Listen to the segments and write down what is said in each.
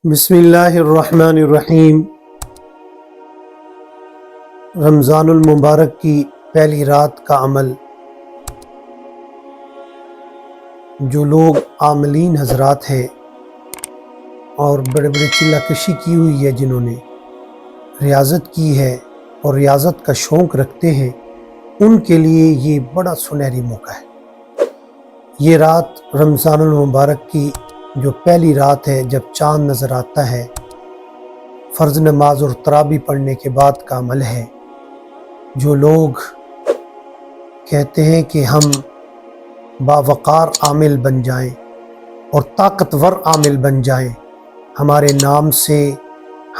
بسم اللہ الرحمن الرحیم۔ رمضان المبارک کی پہلی رات کا عمل، جو لوگ عاملین حضرات ہیں اور بڑے بڑے چلہ کشی کی ہوئی ہے، جنہوں نے ریاضت کی ہے اور ریاضت کا شوق رکھتے ہیں، ان کے لیے یہ بڑا سنہری موقع ہے۔ یہ رات رمضان المبارک کی جو پہلی رات ہے، جب چاند نظر آتا ہے، فرض نماز اور تراویح پڑھنے کے بعد کا عمل ہے۔ جو لوگ کہتے ہیں کہ ہم باوقار عامل بن جائیں اور طاقتور عامل بن جائیں، ہمارے نام سے،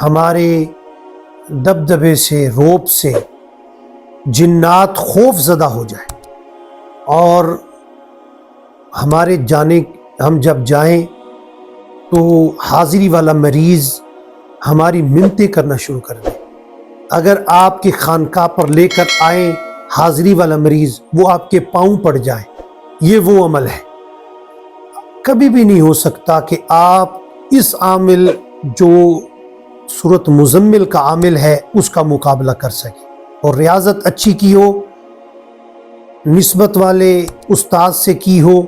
ہمارے دبدبے سے، روب سے جنات خوف زدہ ہو جائیں، اور ہم جب جائیں تو حاضری والا مریض ہماری منتیں کرنا شروع کر دے۔ اگر آپ کی خانقاہ پر لے کر آئیں حاضری والا مریض، وہ آپ کے پاؤں پڑ جائے، یہ وہ عمل ہے۔ کبھی بھی نہیں ہو سکتا کہ آپ اس عامل جو سورۃ مزمل کا عامل ہے اس کا مقابلہ کر سکیں، اور ریاضت اچھی کی ہو، نسبت والے استاد سے کی ہو،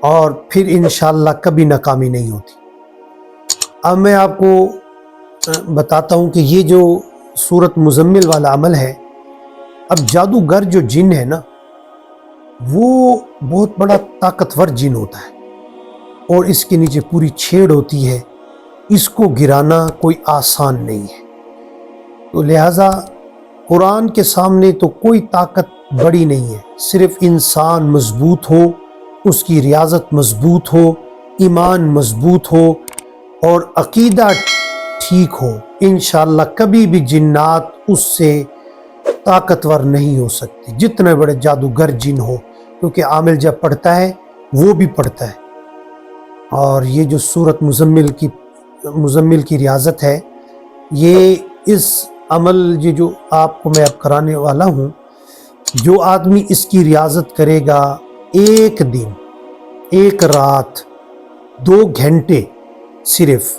اور پھر انشاءاللہ کبھی ناکامی نہیں ہوتی۔ اب میں آپ کو بتاتا ہوں کہ یہ جو سورۃ مزمل والا عمل ہے، اب جادوگر جو جن ہے نا، وہ بہت بڑا طاقتور جن ہوتا ہے، اور اس کے نیچے پوری چھیڑ ہوتی ہے، اس کو گرانا کوئی آسان نہیں ہے۔ تو لہٰذا قرآن کے سامنے تو کوئی طاقت بڑی نہیں ہے، صرف انسان مضبوط ہو، اس کی ریاضت مضبوط ہو، ایمان مضبوط ہو، اور عقیدہ ٹھیک ہو، انشاءاللہ کبھی بھی جنات اس سے طاقتور نہیں ہو سکتے، جتنے بڑے جادوگر جن ہو، کیونکہ عامل جب پڑھتا ہے وہ بھی پڑھتا ہے۔ اور یہ جو سورۃ مزمل کی ریاضت ہے، یہ اس عمل جو آپ کو میں اب کرانے والا ہوں، جو آدمی اس کی ریاضت کرے گا، ایک دن، ایک رات، 2 گھنٹے صرف،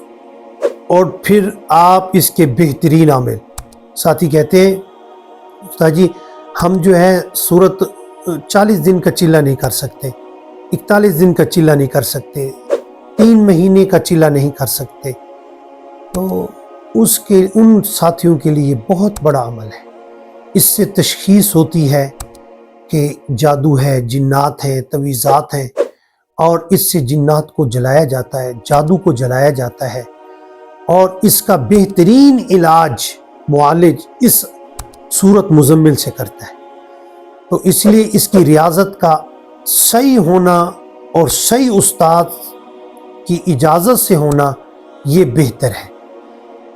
اور پھر آپ اس کے بہترین عامل۔ ساتھی کہتے ہیں استاد جی ہم جو ہے سورت 40 دن کا چلہ نہیں کر سکتے، 41 دن کا چلہ نہیں کر سکتے، 3 مہینے کا چلہ نہیں کر سکتے، تو ان ساتھیوں کے لیے بہت بڑا عمل ہے۔ اس سے تشخیص ہوتی ہے کہ جادو ہے، جنات ہیں، تویزات ہیں، اور اس سے جنات کو جلایا جاتا ہے، جادو کو جلایا جاتا ہے، اور اس کا بہترین علاج معالج اس سورۃ مزمل سے کرتا ہے۔ تو اس لیے اس کی ریاضت کا صحیح ہونا اور صحیح استاد کی اجازت سے ہونا یہ بہتر ہے۔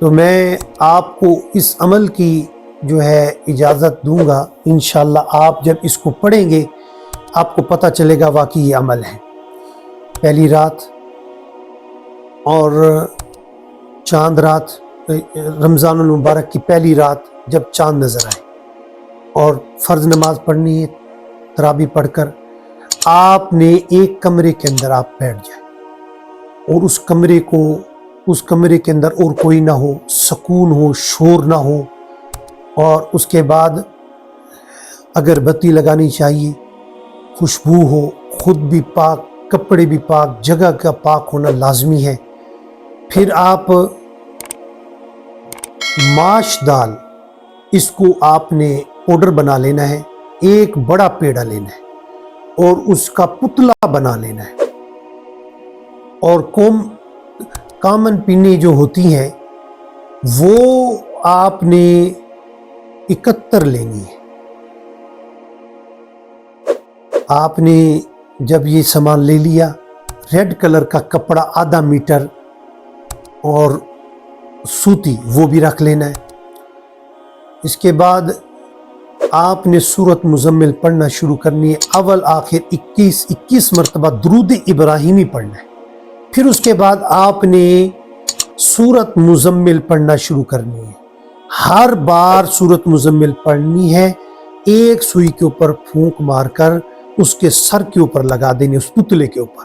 تو میں آپ کو اس عمل کی جو ہے اجازت دوں گا، انشاءاللہ آپ جب اس کو پڑھیں گے آپ کو پتہ چلے گا واقعی یہ عمل ہے۔ پہلی رات اور چاند رات، رمضان المبارک کی پہلی رات جب چاند نظر آئے، اور فرض نماز پڑھنی ہے، تراویح پڑھ کر آپ نے ایک کمرے کے اندر آپ بیٹھ جائیں، اور اس کمرے کے اندر اور کوئی نہ ہو، سکون ہو، شور نہ ہو، اور اس کے بعد اگربتی لگانی چاہیے، خوشبو ہو، خود بھی پاک، کپڑے بھی پاک، جگہ کا پاک ہونا لازمی ہے۔ پھر آپ ماش دال، اس کو آپ نے پاؤڈر بنا لینا ہے، ایک بڑا پیڑا لینا ہے، اور اس کا پتلا بنا لینا ہے، اور کامن پینے جو ہوتی ہیں وہ آپ نے 71 لینی ہے۔ آپ نے جب یہ سامان لے لیا، ریڈ کلر کا کپڑا آدھا میٹر اور سوتی وہ بھی رکھ لینا ہے۔ اس کے بعد آپ نے سورۃ مزمل پڑھنا شروع کرنی ہے، اول آخر 21 مرتبہ درود ابراہیمی پڑھنا ہے۔ پھر اس کے بعد آپ نے سورۃ مزمل پڑھنا شروع کرنی ہے، ہر بار سورۃ مزمل پڑھنی ہے، ایک سوئی کے اوپر پھونک مار کر اس کے سر کے اوپر لگا دینی، اس پتلے کے اوپر۔